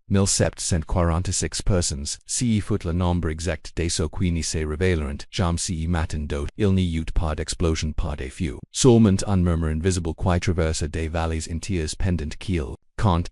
Mille, sept, 46 persons, ce foot le nombre exact des ceux qui se réveillèrent, jamais, matin, il n'y eut pas d'explosion, pas de feu. Seulement un murmure invisible qui traversa des vallées entières pendant qu'ils,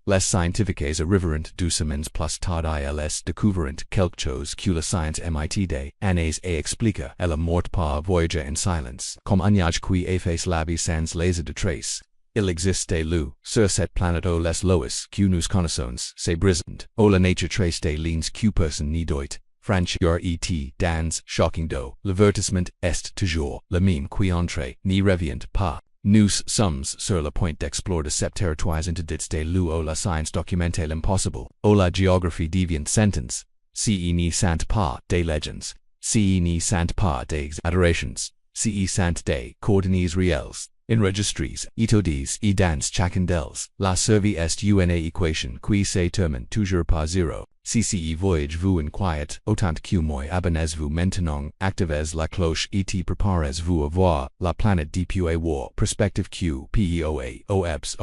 les scientifiques arrivèrent deux semaines plus tard ils découvrent quelque chose que la science mit des années et expliqua, elle mort pas voyager en silence, comme un nuage qui efface la vie sans laser de trace. Il existe des lieux sur cette planète où les lois que nous connaissons se brisent, où la nature trace des lignes que personne n'y doit franchir et dans shocking do, l'avertissement est toujours le même qui entre n'y revient pas. Nous sommes sur le point d'explorer de ces territoires interdits des lieux où la science documente l'impossible, où la géographie devient sentence, ce n'y sont pas des légendes, ce n'y sont pas des exaggerations, ce sont des coordonnées réelles. Enregistries, études et dans chacun d'elles, la survie est une équation qui se termine toujours par zéro. CCE voyage vous en quiet, autant que moi abonnez-vous maintenant, activez la cloche et préparez-vous à voir la planète depuis war, perspective Q, PEOA, OEPS,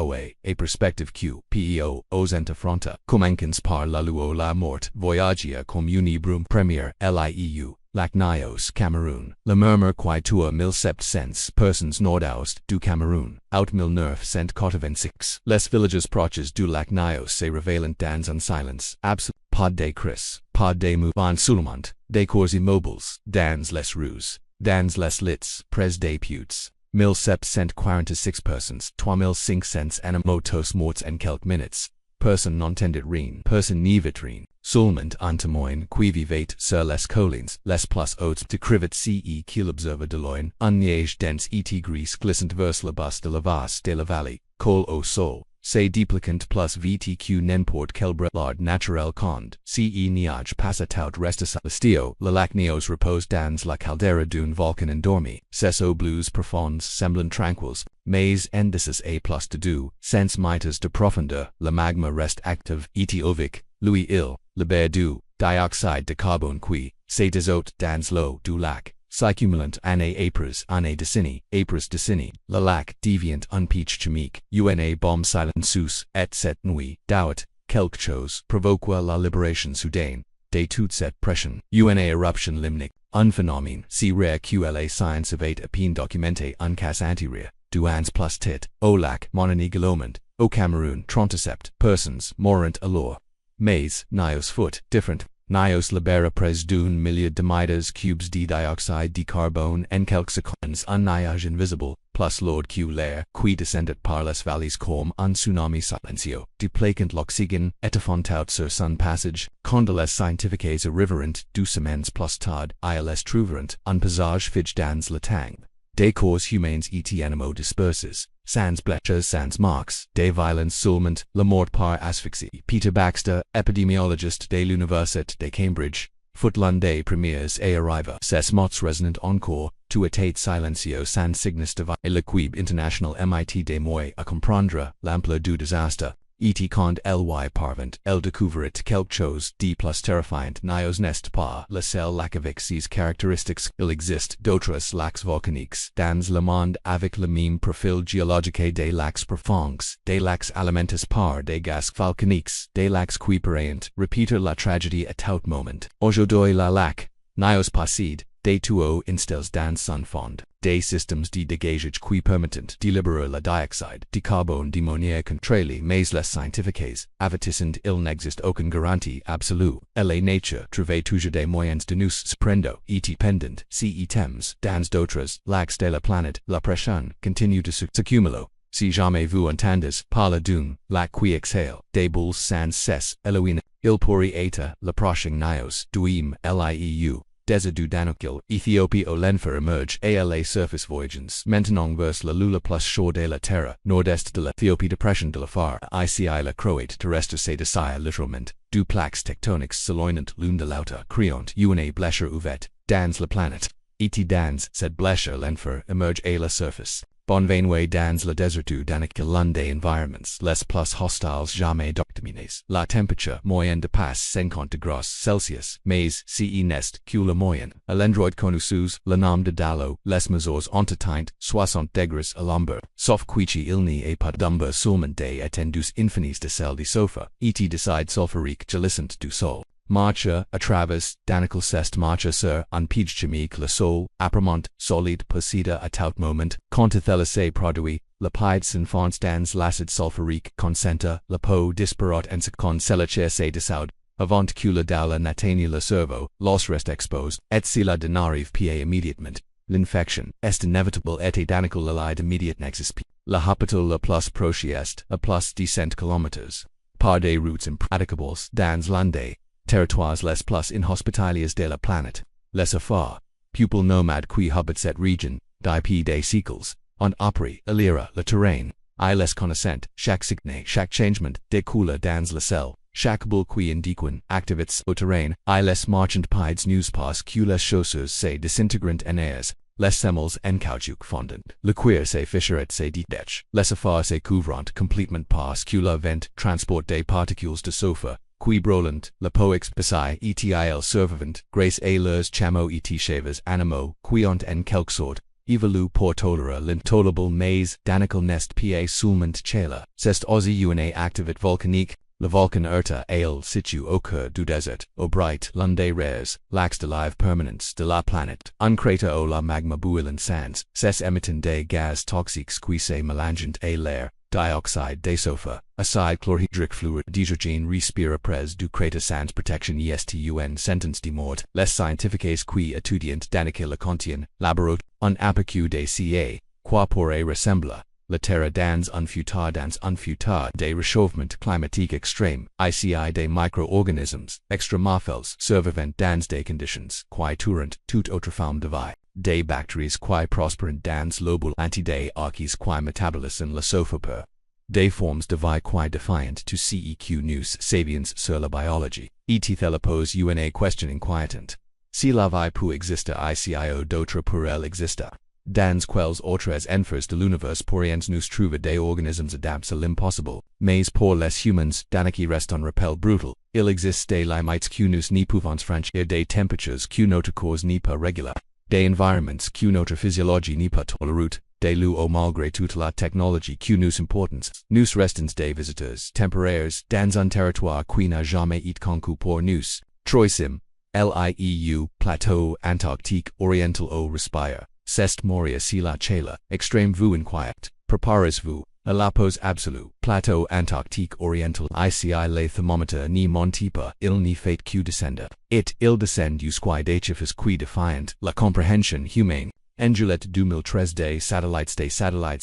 et perspective Q, PEO, aux affronta, commencons par la luo la mort, voyagia comme une brume première, LIEU. Lac Nios, Cameroun. Le murmure qui tua 1700 personnes nord-ouest du Cameroun. Out 1986. Les villages proches du lac Nios se révèlent dans un silence absolu. Pas de cris, pas de mouvement seulement, des corps immobiles, dans les rues, dans les lits, près des putes. 1746 personnes, 3500 animaux morts en quelques minutes. Personne n'entendit rien, personne n'y vit rien. Seulement un témoin qui vivait sur les collines, les plus hautes décrivit ce qu'il observa de loin, un nuage dense et gris glissant vers la base de la vase de la vallée, col au sol, se dépliquant plus vite que n'importe quel brouillard naturel quand, ce nuage passa tout resta celestio, le lac Nios repose dans la caldera d'un volcan endormi, ses eaux bleues profondes semblant tranquilles, mais indices et plus de deux, sans mitres de profondeur, le magma reste actif et ovique, lui il, libère du dioxyde de carbone qui, se désote dans l'eau du lac, s'accumulant année après décennie, le lac devient un pitch chimique, une bombe silent sous, et cette nuit, doubt, quelque chose provoqua la libération soudaine, de toute cette pression, une éruption limnique, un phénomène si rare que la science avait à peine documenté un cas antérieur, du ans plus tit, au lac Mononigilomond, au Cameroun 37 personnes mourant alors. Mais, Nios foot, different. Nios libera près d'un milliard de mètres cubes de dioxyde de carbone en quelques secondes un nuage invisible, plus lourd que l'air, qui descendait par les vallées comme un tsunami silencieux, déplaquant l'oxygène, étouffant tout sur son passage, quand les scientifiques arrivèrent 2 semaines plus tard, ils trouvèrent un paysage figé dans le temps. Des corps humains et animaux disperses, sans blessures sans marques, des violences seulement, la mort par asphyxie. Peter Baxter, épidémiologiste de l'Université de Cambridge, fut l'un des premiers et arriva. Ces mots résonnent encore, tout était silencieux sans signes de vie. Et l'équipe internationale MIT des moyens à comprendre l'ampleur du désastre. Et quand ly parvint, elle découvrit quelque chose de plus terrifiant. Nios n'est pas le seul lac avec ces caractéristiques. Il existe d'autres lacs volcaniques dans le monde avec le même profil géologique des lacs profonds, des lacs alimentés par des gaz volcaniques, des lacs qui pourraient répéter la tragédie à tout moment. Aujourd'hui le lac Nios possède des tuyaux installés dans son fond, des systèmes de dégagage qui permettent de libérer le dioxyde de carbone de manière contrôlée, mais les scientifiques avertissent il n'existe aucune garantie absolue, et la nature trouve toujours des moyens de nous surprendre, et pendant ces temps, dans d'autres lacs de la planète, la pression continue de s'accumuler. Si jamais vous entendez parler d'un lac qui exhale des boules sans cesse, Elohim, il pourrait être le prochain Nios, duim lieu. Désert du Danakil, Éthiopie au l'enfer émerge et la surface voyagens maintenant vers la lula plus chaud de la terre, nord-est de l'Éthiopie dépression de la Phare, ici la croate terrestre se dessille littéralement, deux plaques tectoniques s'éloignent l'une de l'autre, créant une blessure ouverte, dans la planète, et dans cette blessure l'enfer émerge à la surface. bon vainway dans le désertu d'anique l'un des environments les plus hostiles jamais documentés. La température moyenne dépasse 50 degrés Celsius, mais ce n'est que la moyenne. À l'endroit connu sous le nom de Dalo, les mesures ont atteint 60 degrés à l'ombre. Sauf qu'il n'y a pas d'ombre seulement des étendues infinies de celle du sofa, et décide sulfurique gelissant du sol. Marche à travers d'anique c'est marche sur un pied chimique le sol, apparemment solide possède à tout moment, quand il s'est produit, le pied s'enfonce dans l'acide sulfurique concentre, la peau disparaît en quand celle s'est dissoute, avant que le dalle n'atteigne le cerveau, l'os reste exposé, et cela n'arrive pas immédiatement. L'infection est inévitable et d'anique le lie d'immédiat n'existe pas. Le hôpital le plus proche est à plus de 100 km. Par des routes impraticables dans l'un des territoires les plus inhospitaliers de la planète. Les affaires, pupil nomade qui habitent cette région, depuis des siècles, ont appris à lire le terrain. I les connaissent, chaque signe, chaque changement découle dans le ciel. Chaque boule qui indique activités au terrain, I les marchand pieds nous pas que les chaussures se désintégrent en airs, les semelles en caoutchouc fondant, le cuir se fichère et se détache, les affaires se couvrant complètement parce que le vent transporte des particules de sofa, qui brûlant, le peau expécie et survivant, grâce à leurs chameaux et cheveux animaux, qui ont en quelque sorte, évolue pour tolérer l'intolérable mais d'anique n'est pas seulement cela, c'est aussi une activité volcanique. Le volcan Erta ale situe au cœur du désert, au bright l'un des rares lacs de live permanence de la planète. Un cratère au la magma bouillant sans cesse émettant des gaz toxiques qui se mélangent à l'air, dioxyde de sulfure, acide chlorhydrique fluide d'hydrogène respire près du cratère sans protection estun sentence de mort. Les scientifiques qui étudient d'anique le contient, laborot, un aperçu de ca, quoi pourrait ressembler. La terre dans un futur des réchauffements climatiques extrêmes, ici des micro-organismes, extramorphels survivant dans des conditions qui tourent toute autre forme de vie, des bactéries qui prospèrent dans l'obule anti des archis qui métabolisent la sophopeur, des formes de vie qui défiant tout ce nous savions sur la biologie, et la pose une question inquiétante. Si la vie peut exister ici d'autres pour elle exister. Dans quels autres enfers de l'univers pourrions nous trouver des organismes adaptés à l'impossible, mais pour les humains, d'anique reste un rappel brutal, il existe des limites que nous n'y pouvons franchir des temperatures que notre corps n'y peut réguler, des environnements que notre physiologie n'y peut tolérer, des lieux où malgré toute la technologie que nous importons, nous restons des visiteurs temporaires dans un territoire qui n'a jamais été conquis pour nous. Troisième, lieu, plateau antarctique oriental au respire. C'est moria si la chala, extrême vous inquiète, préparez-vous, à la pause absolue, plateau antarctique oriental ici les thermomètres n'y montent pas, il n'y fait que descendre, et il descend jusqu'à des chiffres qui défiant la compréhension humaine. En juillet 2013 des satellites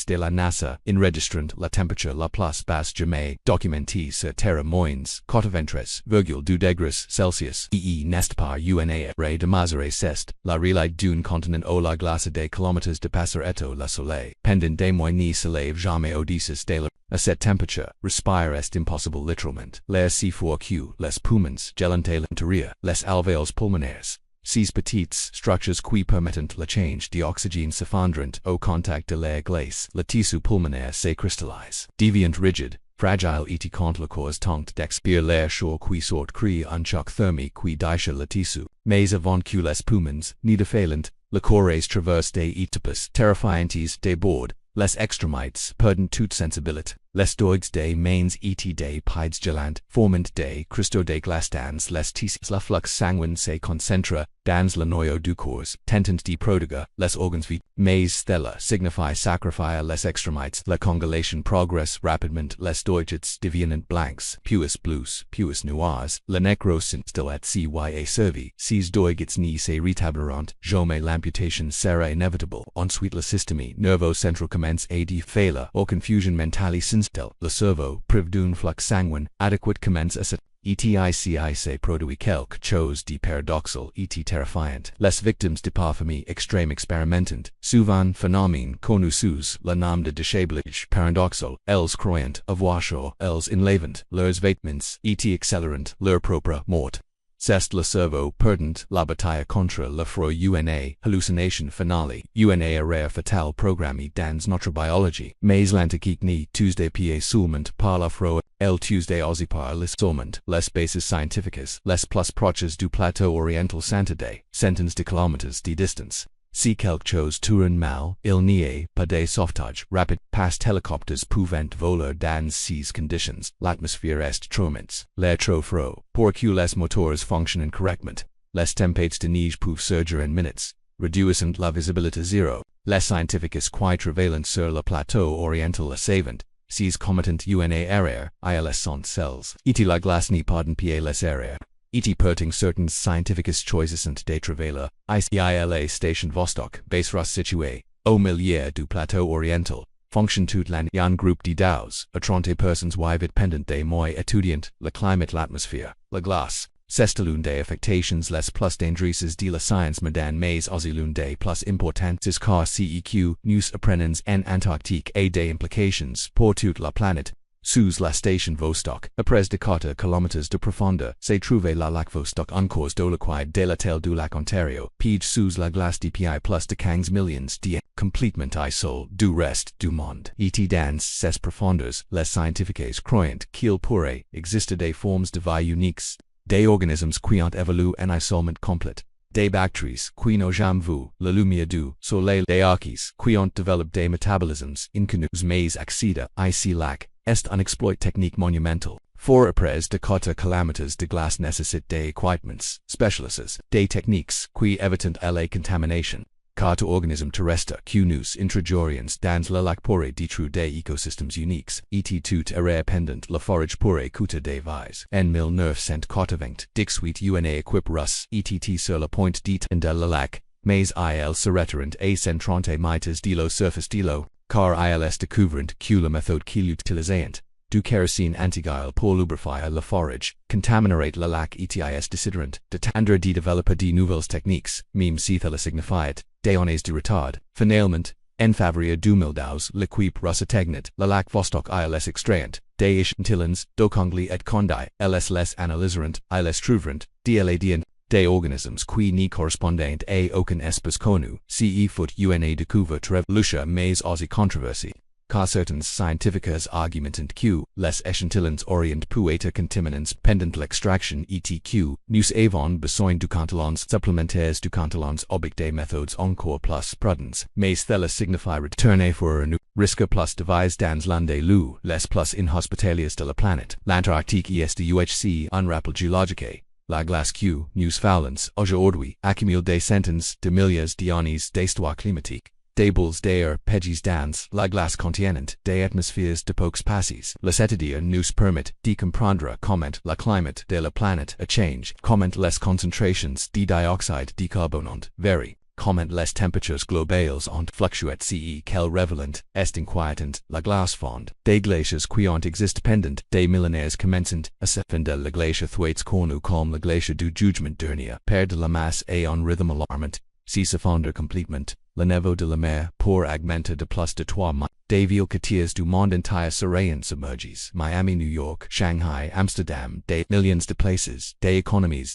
de la NASA enregistrant la température la plus basse jamais documentée sur Terre moins 4,2 degrés Celsius n'est pas une ray de mesurer c'est la réalité d'un continent où la glace des kilomètres de passer et le soleil pendant des mois n'y s'élève jamais au-dessus de la. À cette température, respirer est impossible littéralement. L'air si fort que les poumons gelent à l'intérieur, les alvéoles pulmonaires. Ces petites structures qui permettent le change d'oxygène s'effondrent au contact de l'air glace, le tissu pulmonaire se cristallise, devient rigide, fragile et quand le corps tente d'expirer l'air chaud qui sort crée un choc thermique qui déchire le tissu, mais avant que les poumons n'y défaillent, le corps traverse des étapes terrifiantes des bords, les extrémités perdent toute sensibilité. Les doigts des mains et des pieds gelants formant des cristaux de glace dans les tissus. Le flux sanguin se concentre dans le noyau du corps, tentant de protéger les organes vitaux. Mais cela signifie sacrifier les extrémités. La congélation progresse rapidement. Les doigts deviennent blancs, puis bleus, puis noirs. La nécrose still at cya survie. Ces doigts n'y se rétableront jamais. L'amputation sera inévitable. Ensuite le système nerveux central commence à défaillir ou confusion mentale s'installe. Le cerveau, privé d'un flux sanguin adequate commence à se se produit quelque chose de paradoxal et terrifiant. Les victimes de parfumie extrême expérimentent, souvent phénomène connu sous le nom de déchablage paradoxal, elles croyant avoir chaud, elles enlevant leurs vêtements et accélérant leur propre mort. c'est le cerveau perdant la bataille contre le froid une hallucination finale, une erreur fatale programmée dans notre biologie, mais l'antique ni Tuesday pa seulement par la froid, el Tuesday aussi par les seulement, les bases scientifiques, les plus proches du plateau oriental centaines de kilomètres de distance. Si quelque chose tourne mal, il n'y a pas de sauvetage rapide, past hélicoptères pouvant voler dans ces conditions, l'atmosphère est trop mince, l'air trop froid, pour que les moteurs fonctionnent correctement, les tempêtes de neige peuvent surgir en minutes, réduisant la visibilité zéro, les scientifiques qui travaillent sur le plateau oriental le savant, ces commettent une erreur, ils sont seuls, et la glace n'y pardonne pas les erreurs. Et perting certaines scientifiques choices de travailler, ICILA station Vostok, base située, au milieu du plateau oriental, fonction toute l'année en groupe de 12 à 30 personnes vivent pendant des mois étudiant le climat l'atmosphère, la glace. C'est l'une des affectations les plus dangereuses de la science moderne mais aussi l'une des plus importantes car CEQ, nous apprenons en Antarctique et des implications pour toute la planète. Sous la station Vostok, après de 4 km de profondeur, se trouve la lac Vostok en cours de liquide de la telle du lac Ontario, pige sous la glace de pi plus de 15 millions de complètement isolé du reste du monde. Et dans ces profondeurs, les scientifiques croyant qu'il pourrait exister des formes de vie uniques, des organismes qui ont évolué en isolement complet, des bactéries qui n'ont jamais vu la lumière du soleil, des archées qui ont développé des métabolismes inconnus mais accèdent à ce lac. Est un exploit technique monumental. For après de 4 km de glace nécessite des équipements spécialisés, des techniques qui évitent la contamination. Car organismes terrestres que nous introduirions dans le lac pourraient détruire des écosystèmes uniques, et tout erreur pendant la forage pourrait coûter des vies. En 1918, une équipe russe était sur le point d'éteindre le lac, mais ils se retirent à 130 mètres de la surface de l'eau. Car ils découvrent que la méthode qu'ils utilisent, du kérosène antigel pour lubrifier la forage, contaminerait le lac et is décidérant de tendre de développer de nouvelles techniques, même si cela signifiait des années de retard. Finalement, en février 2012, l'équipe russe technique, le lac Vostok ils extrayant, des échantillons d'Okongli et Kondai, ils les analyseront, ils trouveront, des organismes qui n'y correspondent à aucun espèce connu, faut une découverte révolution mais aussi controversée. Car certains scientifiques argumentent que les échantillons auraient pu être contaminants pendant l'extraction et que nous avons besoin de contrôles supplémentaires de contrôles avec des méthodes encore plus prudentes, mais cela signifierait tourner pour un risque plus devise dans l'un des lieux les plus inhospitaliers de la planète. L'Antarctique est de UHC un rappel géologique. La glace que nous faisons aujourd'hui accumule des centaines de milliers d'années d'histoire climatique. Des boules d'air pegis dans la glace contiennent des atmosphères d'époques passées. La c'est-à-dire nous permet de comprendre comment le climat de la planète a changé, comment les concentrations de dioxyde de carbone ont varié, comment les températures globales ont fluctué qu'elles révèlent est inquiétant la glace fonde. Des glaciers qui ont existé pendant des millénaires commencent à se fonder. Le glacier thwaites connu comme le glacier du jugement dernier perd de la masse et un rythme alarmant. Si se fondre complètement, le niveau de la mer pour augmenter de plus de 3 mètres. Des villes côtières du monde entier seraient submergées. Miami, New York, Shanghai, Amsterdam, des millions de places, des économies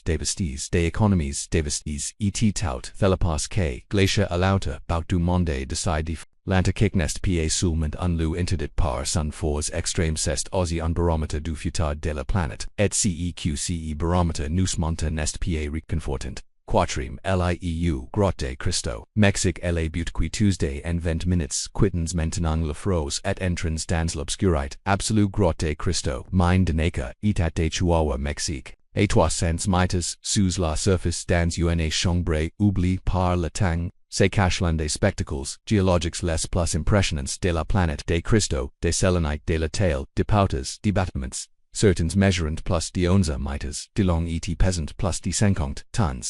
dévastées, et tout thelapas que glacier à l'autre bout du monde décide. L'Antarctique n'est pas seulement un lieu interdit par son force extrême, c'est aussi un baromètre du futur de la planète. Et ce baromètre nous montre n'est pas réconfortant. Quatrième lieu grotte de Christo, Mexique la butte qui Tuesday en 20 minutes quittens maintenant le froze et entrance dans l'obscurité absolue grotte de Christo, mine de Naka, état de Chihuahua, Mexique. Et 300 mètres sous la surface dans une chambre oublie par le temps, se cachent des spectacles géologiques les plus impressionnants de la planète de Christo, des sélénites de la taille, de pouters, de bâtiments. Certains mesurant plus de 11 mètres de long et pesant plus de 50 tonnes,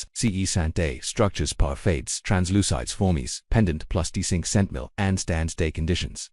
sont des structures parfaites translucides formées, pendant plus de 500 000 ans dans des conditions.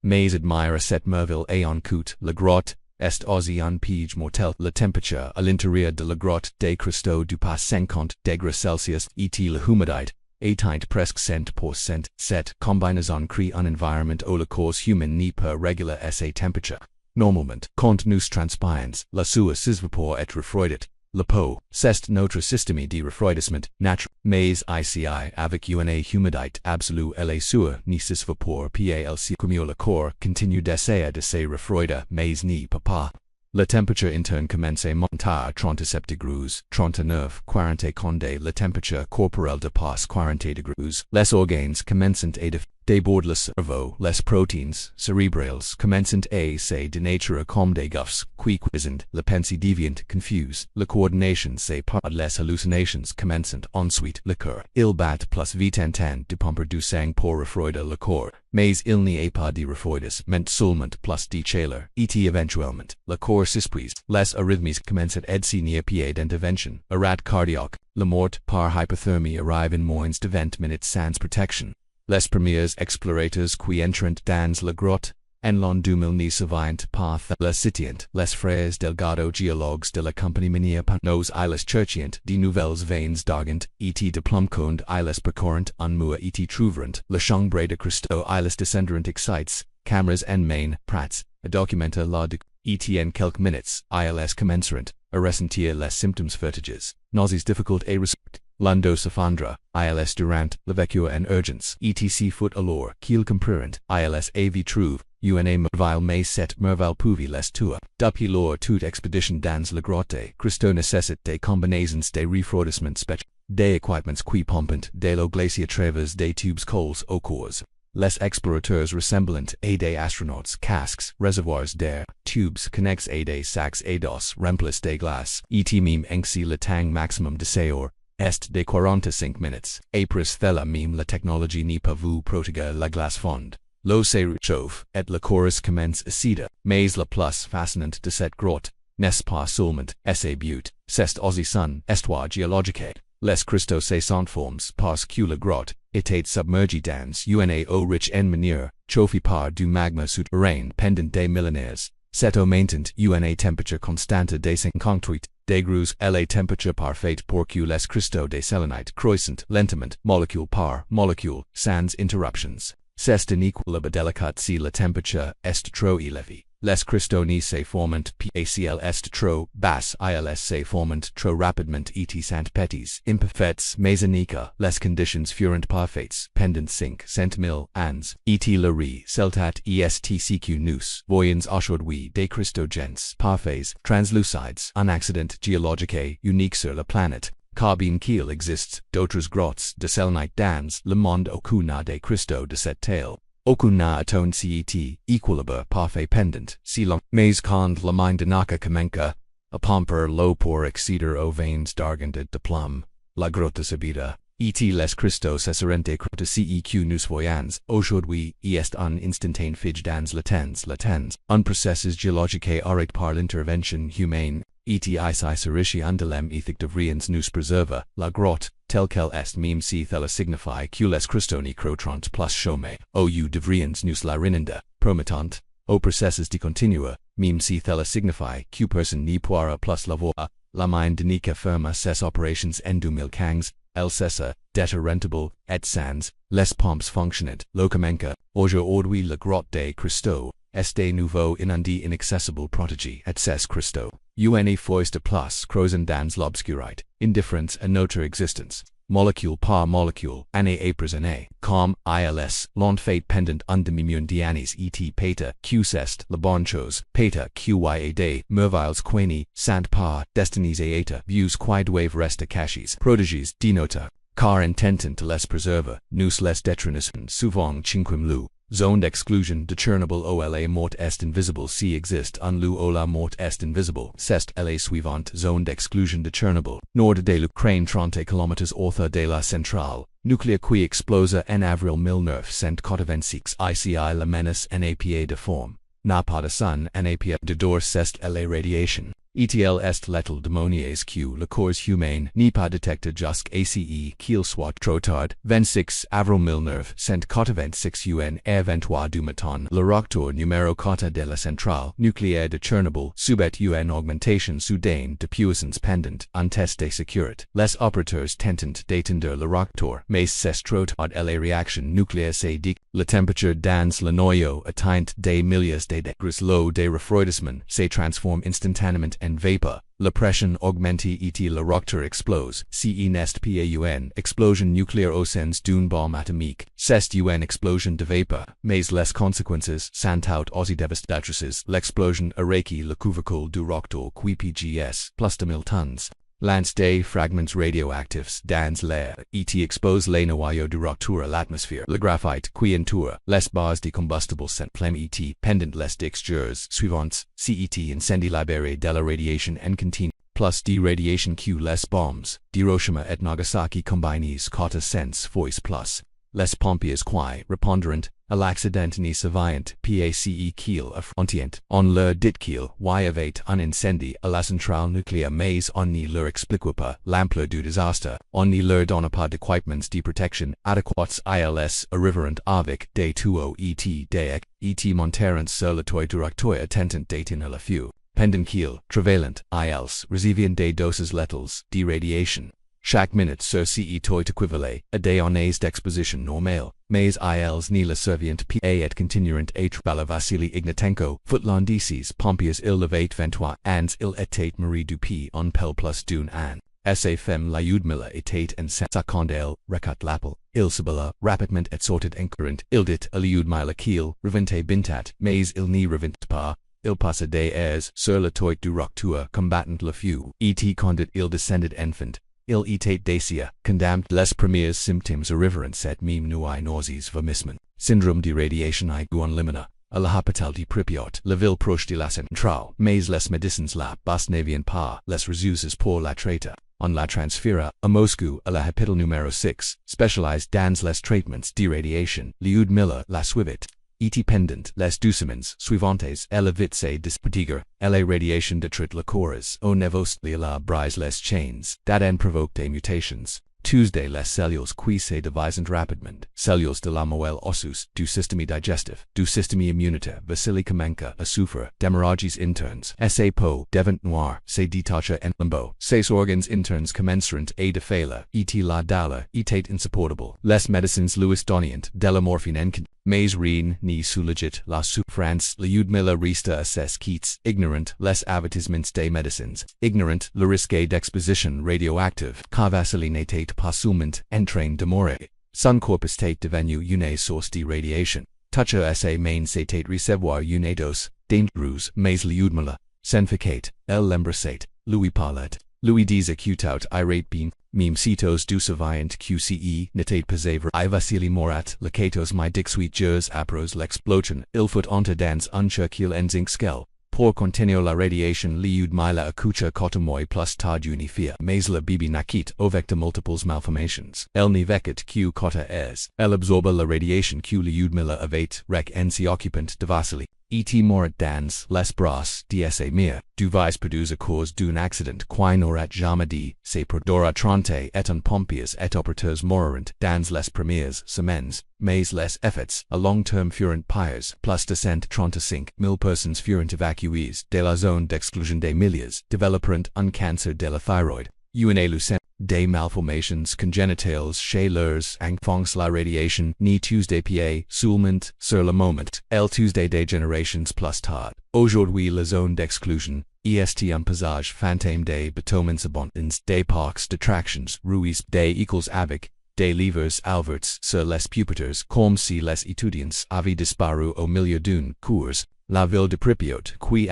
Mais admire cette merveille et en coûte, la grotte, est aussi un piège mortel. La température à l'intérieur de la grotte de Christo dépasse 50 degrés Celsius, et la humidité atteint presque 100%. Cette combinaison crée un environnement où le corps humain n'y peut réguler sa température. Normalement, quand nous transpirons, la sueur s'évapore et refroidit. le pot, c'est notre système de refroidissement naturel, mais ici avec une humidité absolue elle sur nicis vapeur palc comme le corps continue d'essayer de se refroidir mais n'y peut pas. La température interne commence à monter à 37 degrés, 39, 40 quand la température corporelle dépasse 40 degrés. Les organes commencent à déborde le cerveau, les protéines cérébrales commencent à se dénaturer comme des gouffres, qui cuisent, la pensée devient confuse, la coordination se perd, les hallucinations commencent ensuite, le cœur, il bat plus vite en temps de pomper du sang pour refroidir le corps, mais il n'y a pas de refroidissement seulement plus de chaleur, et éventuellement, le corps s'épuise, les arythmies commencent à n'y a pas d'intervention, arrêt cardiaque, la mort par hypothermie arrive in moins de 20 minutes sans protection. Les premiers explorateurs qui entrent dans la grotte, en l'an 2019 par la citiente, les frères Delgado géologues de la compagnie minière nos ils cherchent de nouvelles veines d'argent, et de plomb ils percorrent un mur et trouveront le chambre de Christo ils descenderont excites, cameras en main, prats, a documenter la de et en quelques minutes, ils commenceront à ressentir les symptômes vertiges, nausees difficult à respect. L'ando s'effondre, ils durant la vécure en urgence, etc. foot alors, qu'ils comprennent, ils av trouve, une merveille mais cette merveille pouvait les tuer. Depuis lors toute expédition dans la grotte, Christo nécessite des combinaisons de refroidissement spéciaux, des équipements qui pompent de l'eau glacée à travers des tubes cols au corps. Les explorateurs ressemblent à des astronautes, casques, réservoirs d'air, tubes connectés à des sacs à dos remplis de glace, et même ainsi le temps maximum de séjour. Est de 45 minutes. Après cela même la technologie n'est pas vous protéger la glace fonde. L'eau se réchauffe, et le corps commence à céder. Mais le plus fascinant de cette grotte, n'est pas seulement sa beauté, c'est aussi son histoire géologique. Les cristaux se sont formés parce que la grotte était submergée dans une eau riche en murmure, chauffée par du magma souterrain pendant des millénaires. Cette eau maintient une température constante de 58 degrés et la température parfaite pour que les cristaux de sélénite croissent lentement, molécule par molécule, sans interruptions. C'est un équilibre délicat si la température est trop élevée. Les cristaux ne se forment pas si elle est trop basse, ils se forment trop rapidement et sont petits, imparfaits, mais uniques. Les conditions furent parfaites pendant 500 000 ans, et le résultat est nous voyons aujourd'hui des cristaux gens parfaits, translucides, un accident géologique unique sur la planète. Car bien qu'il existe d'autres grottes de sélénite dans le monde aucun n'a des cristaux de cette taille. Aucun n'a atteint cet équilibre parfait pendant si long. Mais quand la main de Naka commence à pomper l'eau pour accéder aux veines d'argent et de plomb, la grotte s'habita. Et les cristaux cesseront d'être ceq nous voyons aujourd'hui est un instantané fige dans le temps. Un processus géologique arrêté par l'intervention humaine. Et s'irishi undulem ethic devriens nous preserver, la grotte, tel qu'elle est même si cela signifie que les cristaux ne croîtront plus jamais, ou devriens nous la renender, permettant, au processus de continuer, même si cela signifie que personne ne pourra plus la voir, la main de Nika ferma ses opérations en 2015, elle cessa d'être rentable, et sans, les pompes fonctionnent, locomenca, aujourd'hui la grotte des cristaux, est de nouveau inondée inaccessible protégée et ses cristaux. Une fois de plus croisent dans l'obscurité, indifference à notre existence, molécule par molécule, année après année, comme ils, l'ont fait pendant un demi-million d'années et péta, que c'est la bonne chose, péta qya des merveilles qui sont pas destinées à être vues qui doivent rester cachées, protégées de notre, car intentant les preserver, nous les détruisons souvent cinquième lieu. Zone d'exclusion discernible o la mort est invisible si existe un lieu o la mort est invisible. C'est la suivante zone d'exclusion discernible. Nord de l'Ukraine 30 km ortho de la centrale. Nucléaire qui explosa en avril 1986 ici la menace NAPA de forme. N'a pas de son NAPA de dehors c'est la radiation. ETL est létal démoniaise que le corps humain n'est pas détecté jusqu'à ce qu'il soit trop tard. 26 avril 1986 un événement du matin. Le réacteur numéro 4 de la centrale nucléaire de Tchernobyl subit une augmentation soudaine de puissance pendant un test de sécurité. Les opérateurs tentent d'éteindre le réacteur, mais c'est trop tard et la réaction nucléaire se dit. La température dans le noyau atteint des milliers de degrés. L'eau de refroidissement se transforme instantanément and vapor. La pression augmente et le rocteur explose. Ce n'est pas une explosion nucléaire au sens d'une bombe atomique. C'est une explosion de vapor. Mais les conséquences sont tout aussi dévastatrices. L'explosion a réqué le couvercle du rocteur qui pgs plus de 1000 tons. Lance des fragments radioactifs dans l'air, et expose les noyaux du rocteur à l'atmosphère. Le graphite qui entoure les bases de combustible sont pleines et pendant les textures suivantes. Cet incendie libéré de la radiation en continu, plus de radiation que les bombes d'Hiroshima et Nagasaki combinés coûtent 100 fois plus. Les pompiers qui répondront à l'accident ne survivent pas qu'ils affrontent on leur dit qu'ils y avait un incendie à la centrale nucléaire mais on ne leur explique pas l'ampleur du désastre, on ne leur donne pas d'équipements de protection adéquats ils arriveront avec des tuyaux et monteront sur le toit du rocteur attentant d'éteindre le feu. Pendant qu'ils travaillent, ils recevent des doses létales de radiation. Chaque minute sur ce toit équivalait à des années d'exposition normale, mais ils ne le servent pas et continueront à travailler Vassili Ignatenko, Futlandices pompiers il avait 23 ans il était marié depuis un peu plus d'un an. Sa femme Lyudmila était enceinte quand elle recut l'appel, il s'habilla rapidement et sortit en courant, il dit à Lyudmila qu'il revenait bintat, mais il ne revint pas. Il passa des heures sur le toit du rocteur combattant le feu, et quand il descendit enfant. Il était décia, condamned les premiers symptômes arriveront cette même nuit nausees vomissement, syndrome de radiation aiguë limina, à l'hôpital de Pripyat, la ville proche de la centrale, mais les médecins là bas n'avaient pas les ressources pour la traiter. On la transféra à Moscou à l'hôpital numéro 6, spécialisé dans les traitements de radiation. Lyudmila la suivit. Et pendant les 2 semaines suivantes elle avait se disputer à la radiation détruite le corps au niveau de la brise les chaînes d'ADN provoque des mutations. Tuesday les cellules qui se divisent rapidement, cellules de la moelle osseuse, du système digestif, du système immunitaire, Vassili Kamenka a souffert d'hémorragies internes, sa peau devint noire, se détacha en limbo, ses organes internes commenceront à défaillir, et la douleur était insupportable. Les médecins lui donnèrent de la morphine en mais rien ne soulageait la souffrance. Lyudmila resta à ses quittes, ignorant les avertissements des médecins, ignorant le risque d'exposition radioactive, car Vassili n'était pas seulement en train de mourir. Son corps était devenu une source de radiation. Toucha sa main s'était recevoir une dose dangereuse, mais Lyudmila s'en fichait, elle l'embrassait, lui parlait, lui disait que tout irait bien. Meme citos du survivant QCE n'était pas vrai. I Vassili morat, lecatos my dixuit jurs apros l'explosion, il faut onta dans un qu'il en zinc skell. Pour contenir la radiation Lyudmila akucha kotomoy plus tad unifia, mais la bibi nakit avec de multiples malformations. Elle ne vecit q kota es. Elle absorba la radiation q Lyudmila avait rec en si occupant de Vassili. Et morat dans les bras de sa mère, du vice produise à cause d'un accident qui n'aurait jamais dû se produire 30 et un pompiers et opérateurs moururent dans les premières semaines, mais les effets à long terme furent pires, plus de 135 000 personnes furent évacuées de la zone d'exclusion des milliers, développeront un cancer de la thyroïde. Une lucent des malformations congénitales chez leurs enfants. La radiation ni Tuesday pa seulement sur le moment, el Tuesday des générations plus tard. Aujourd'hui la zone d'exclusion est un paysage fantôme des bâtiments abondants, des parcs d'attractions, rues, des écoles avec des livres ouverts sur les pupitres comme si les étudiants avaient disparu au milieu d'un cours. La ville de Pripyat, qui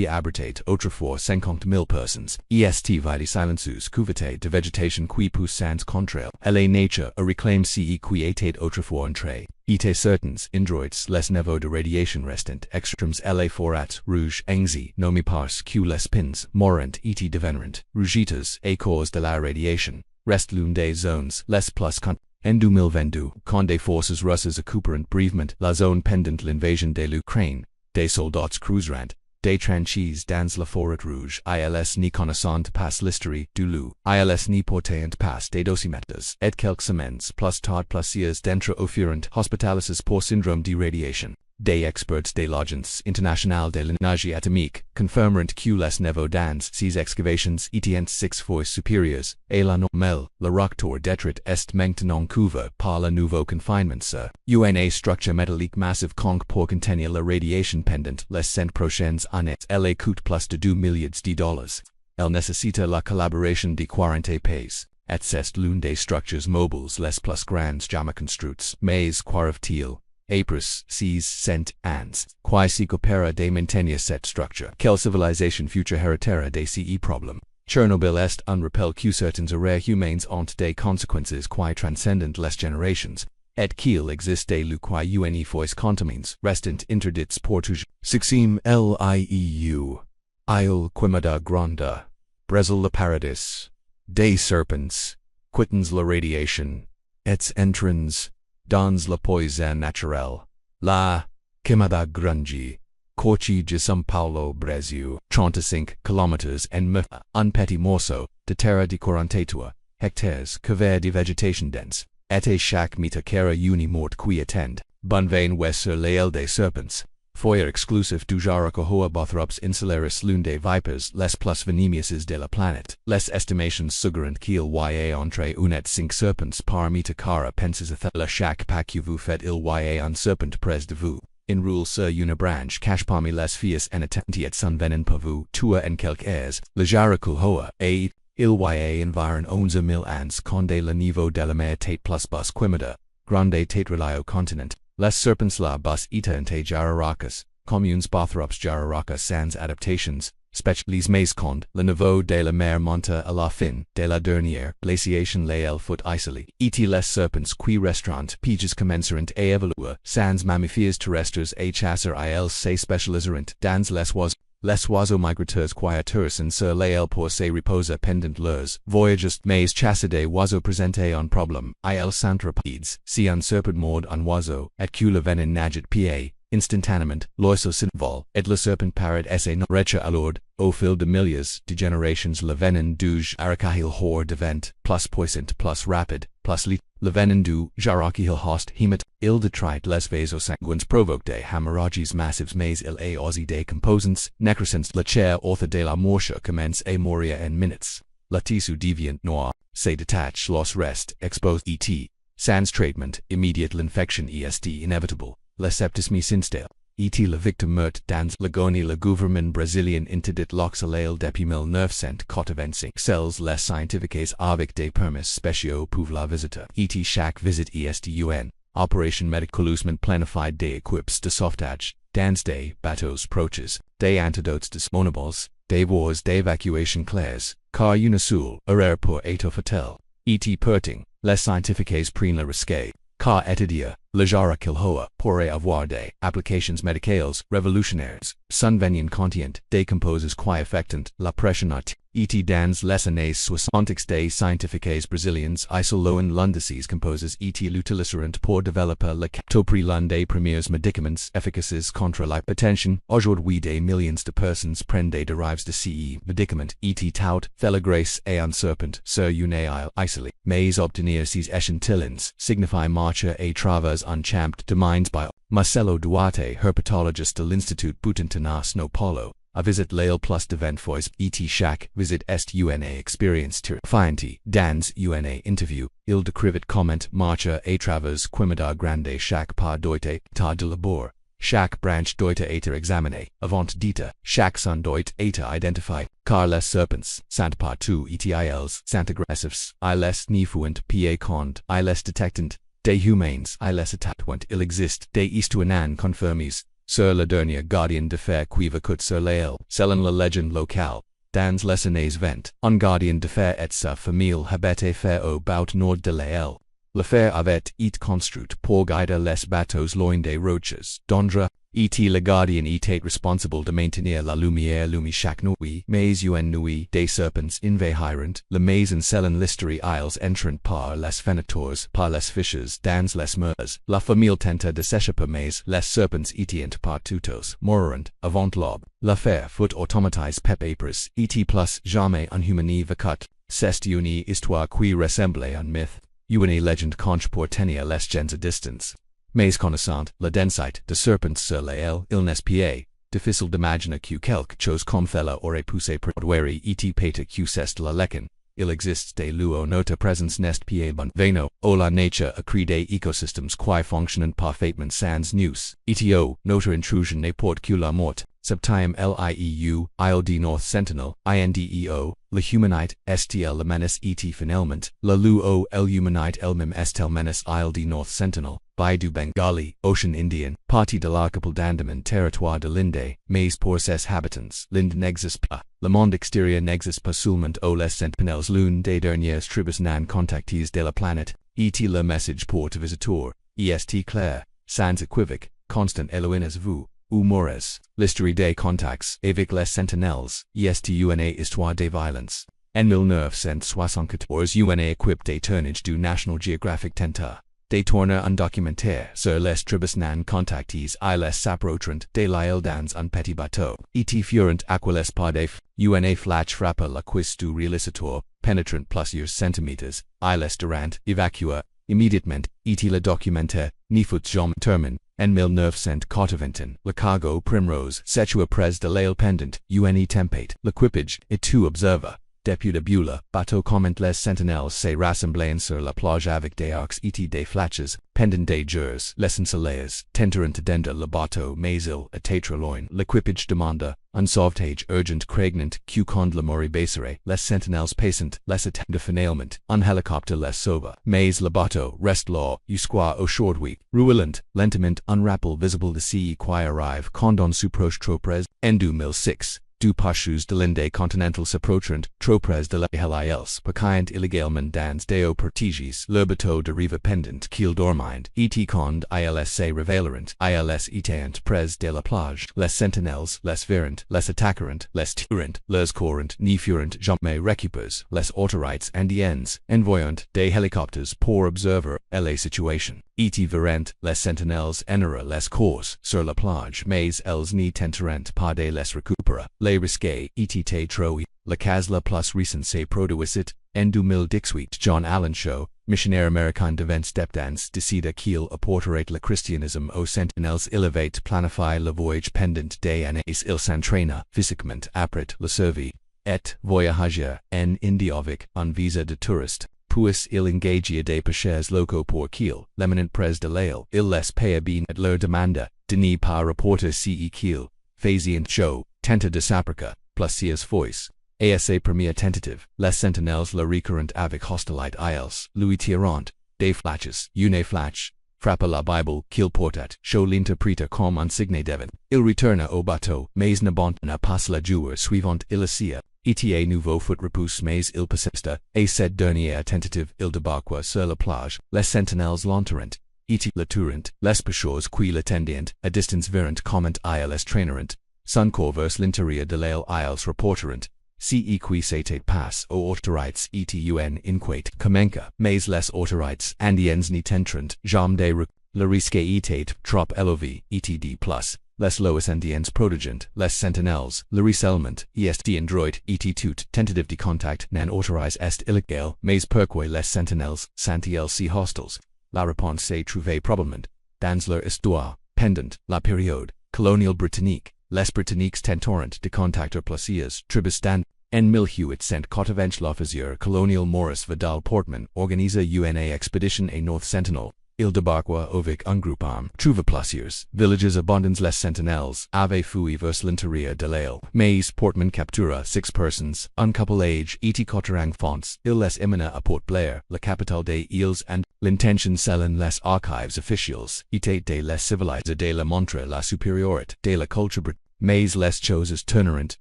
abritait autrefois 50 000 personnes, est vide silencieuse couverte de végétation qui pousse sans contraire. Elle est nature a réclame ce qui était autrefois entré. Et certains indroits les niveaux de radiation restant extremes les forats rouges anxi nommés parce que les pins mourant et deveniront rougites à cause de la radiation. Reste l'une des zones les plus en 2022, quand des forces russes occupèrent brièvement la zone pendant l'invasion de l'Ukraine, des soldats cruiseront, des tranchées dans la forêt rouge, ils ne connaissant pas l'histoire du loup, ils ne portant pas des dosiméters, et quelques semaines plus tard plusieurs d'entre eux furent hospitalisés pour syndrome de radiation. des experts des l'agence internationale de l'énergie atomique, confirmeront que les nouveaux dans ces excavations étaient six fois supérieurs, et la normale, le retour d'être est maintenant couvert par le nouveau confinement sur une structure métallique massive conque pour contenir la radiation pendant les 5 prochaines années. Elle coûte plus de 2 milliards de dollars. Elle nécessite la collaboration de 40 pays. Et c'est l'une des structures mobiles les plus grandes jamais construites. Mais qu'arrive-t-il? Après 600 ans, qui s'y coopère de maintenir cette structure? Quelle civilisation future héritera de ces problèmes? Chernobyl est un rappel que certains arrêts humains ont des conséquences qui transcendent les générations, et qu'il existe des lieux qui une fois contaminés restent interdits pour toujours. Succime lieu, il quimada grande, Brésil le paradis, des serpents, quittens la radiation, et entrans, dans la poison naturelle, la quimada grunge, corchi de São Paulo, Brasil, 35 km en me, un petit morceau de terre de 43 hectares couvert de végétation dense, et chaque mètre carré uni mort qui attend, bonvain ouest sur l'aile des serpents, foyer exclusif du genre cohoa bothrops insularis l'une des vipers les plus venimeuses de la planète. Les estimations suggèrent qu'il y a entre 1 et 5 serpents par mètre carré penses à chaque pas que vous faites il y a un serpent près de vous. In roule sur une branche cache parmi les filles en attente et son venin pour vous tuer en quelques airs, le genre cohoa, et il y a environ 11 000 ans quand le niveau de la mer était plus bas quimada, grande tête relio continent. Les serpents la bas ente jararacas, communes bothrops jararacas sans adaptations, spécialisés mais quand le niveau de la mer monte à la fin de la dernière glaciation les foot isolé. Et les serpents qui resteront piges commenceront à évoluer sans mammifères terrestres et chasseurs ils se spécialiseront dans les oiseaux. Les oiseaux migrateurs qui atterrissent sur l'aile pour se reposer pendant leurs voyages, mais chasser des oiseaux présente un problème. Ils s'anthropoïdes, si un serpent mord un oiseau, et que le venin nage pied, instantanément, l'oiseau s'envole, et le serpent paraît essayer non recha alors, au fil de milliers de générations le venin du jaracahil hors devient, plus puissant, plus rapide, plus le venin du jaracahil host hémat, il détruit les vasos sanguins provoque des hémorragies massives mais il a aussi des composants, nécrosens la chair author de la morsure commence à mourir en minutes. Le tissu devient noir, se détache los restes exposed et, sans traitement, immediate l'infection est inevitable. Le septisme s'installe. Et la victime meurt dans l'agonie. Le gouvernement brésilien interdit l'oxalale depuis 1985. Seuls les scientifiques avec des permis spéciaux peuvent la visiter. Et chaque visite est une opération médicalement planifiée des équipes de sauvetage, dans des bateaux proches, des antidotes disponibles, des voies d'évacuation claires, car une seule erreur pour être fatale. Et perting, les scientifiques prennent le risque. Car étudier, le genre qu'il hoa pourrait avoir des applications médicales révolutionnaires, son venien contient des composés qui affectent la pression arterielle. Et dans les années 60 des scientifiques brésiliens isolent l'indices composés et l'utiliseront pour développer le captopris l'un des premiers médicaments efficaces contre l'hypertension. Aujourd'hui des millions de personnes prennent des dérives de ces médicaments et tout fait la grâce à un serpent sur une île isolée. Mais obtenir ces échantillons signifie marcher à travers un champ de mines by Marcelo Duarte, herpetologist de l'Institut Butantan São Paulo. A visit l'aile plus de 20 fois et chaque visit est une expérience terrifiante. Dans une interview, il décrivit comment marcher à travers quimada grande chaque pas doit tas de labor. Chaque branche doit être examinée, avant d'être, chaque son doit être identifié, car les serpents sont partout et ils sont agressifs, ils n'y font pas compte, ils détectent des humains, ils attaquent, il existe des histoires confirmées. Sur le dernier gardien de fer qui vécut sur l'aile, selon la légende locale, dans les années 20, un gardien de fer et sa famille habitait fer au bout nord de l'aile. Le fer avait été construit pour guider les bateaux loin des roches. Dondra, et le gardien était responsable de maintenir la lumière allumée chaque nuit, mais une nuit, des serpents envahirent la maison selon l'histoire ils entrant par les fenêtres, par les fiches, dans les murs. La famille tenta de s'échapper mais les serpents étaient partout, mourant, avant l'aube. L'affaire fut automatisée par April, et plus jamais un humain vécut. C'est une histoire qui ressemble à un mythe. Une légende conche pour tenir les gens à distance. mais connaissant, la densité de serpents sur les il n'est pas difficile d'imaginer que quelque chose comme cela aurait poussé pour adweri et pata que c'est la lecan. Il existe des lieux où notre présence n'est pas bon vano, où la nature a créé des écosystèmes qui fonctionnent parfaitement sans nous. ETO, notre intrusion n'est porte que la mort. Septième lieu, il North Sentinel, INDEO, la humanité est-elle la menace et finalement, la lieu l'humanité elle-même est-elle menace il North Sentinel, by du Bengali, Ocean Indian, partie de l'archipel d'Andaman territoire de l'Inde, mais pour ses habitants, l'Inde n'existe pas. Le monde extérieur n'existe pas seulement aux les sentinelles l'une des dernières tribus non contactées de la planète, et le message pour te visiteur, est clair, sans équivoque, constant éloignez-vous. Ou mores, l'histoire des contacts avec les sentinelles, est une histoire de violence. En 1974, une équipe des tournages du National Geographic tenta de tourner un documentaire sur les tribus non contactées et les s'approchant de l'île dans un petit bateau. Et furent aquelles par des une flash frappe la cuisse du réalisateur, pénétrant plusieurs centimètres, et les durant évacua, immédiatement, et le documentaire, ne fut jamais terminé. En 1980, le cargo Primrose s'échoua près de l'île pendant une tempête. L'équipage et tout observa. Depuis le Beulah, bateau comment les sentinelles se rassemblaient sur la plage avec des arcs et des flèches, pendant des jours, les ensoleillés, tenterant d'atteindre le bateau mais il était trop loin. L'équipage demanda un sauvetage urgent craignant que quand la marée baisserait, les sentinelles passant, les attendent finalement, un hélicoptère les sauva. Mais le bateau reste là, jusqu'à aujourd'hui, roulant, lentement un rappel visible de qui arrive quand on s'approche trop près. En 2006, du pachus de l'Inde continental s'approchant, trop près de la hills, pecaient illégalement dans des portiges, le bateau dériva pendant qu'ils dormaient, et quand ils se réveillèrent, ils étaient près de la plage, les sentinelles, les virent, les attaquèrent, les tuèrent, les courant, ne furent jamais récupérés, les autorités indiennes, envoyant des hélicoptères pour observer la situation. Et verrent, les sentinelles enèrent les courses sur la plage, mais elles ne tenteront pas de les récupérer. Les risques étaient trop. Le cas le plus récent se produisit en 2018. John Allen Shaw, missionnaire américain devant stepdance, décida qu'il apporterait le christianisme aux sentinelles. Il avait planifié le voyage pendant des années. Il s'entraîna physiquement après la survie, et voyagea en Inde avec un visa de touriste. Puis il engagea des pêcheurs locaux pour qu'ils, l'éminent près de l'île, il les paya bien at leur demande, de ne pas rapporter ce qu'ils faisaient. Shaw tenta de s'approcher, plusieurs fois. À ses premières tentatives, les sentinelles le recurrent avec hostilité. Ils lui tirant des flèches. Une flèche frappa la Bible qu'il portait. Shaw l'interpréta comme un signe divin. Il retourna au bateau, mais n'abandonna pas le jour suivant. Il essaya. Et nouveau fut repoussé mais il persista, et cette dernière tentative il débarqua sur la plage, les sentinelles l'entourant, et le tuerant, les pêcheurs qui l'attendaient, à distance virent comment ils traîneront, son corps vers l'intérieur de l'île ils rapporteront, ce qui s'était passé aux autorités et une enquête commença, mais les autorités indiennes ne tenteront jamais de le risque était trop élevé, et de plus. Les lois indiennes protegent, les sentinelles, le ruissellement, est endroit, et toute tentative de contact non autorisé est illégal, mais pourquoi les sentinelles sont-ils si hostiles? La réponse s'est trouvée probablement dans leur histoire, pendant la période coloniale britannique, les Britanniques tentorent de contacter plusieurs tribus d'Inde. En 1880 l'officier colonial Maurice Vidal Portman organisa une expédition à North Sentinel. Il débarqua avec un groupe armé, trouva plusieurs villages abandonnés. Les sentinelles avaient fui vers l'intérieur de l'île, mais Portman captura 6 personnes, un couple âgé et 4 enfants. Il les emmena à Port Blair, la capitale des îles, and l'intention selon les archives officiels était de les civiliser de la montrer la supériorité de la culture britannique. Mais les choses tournèrent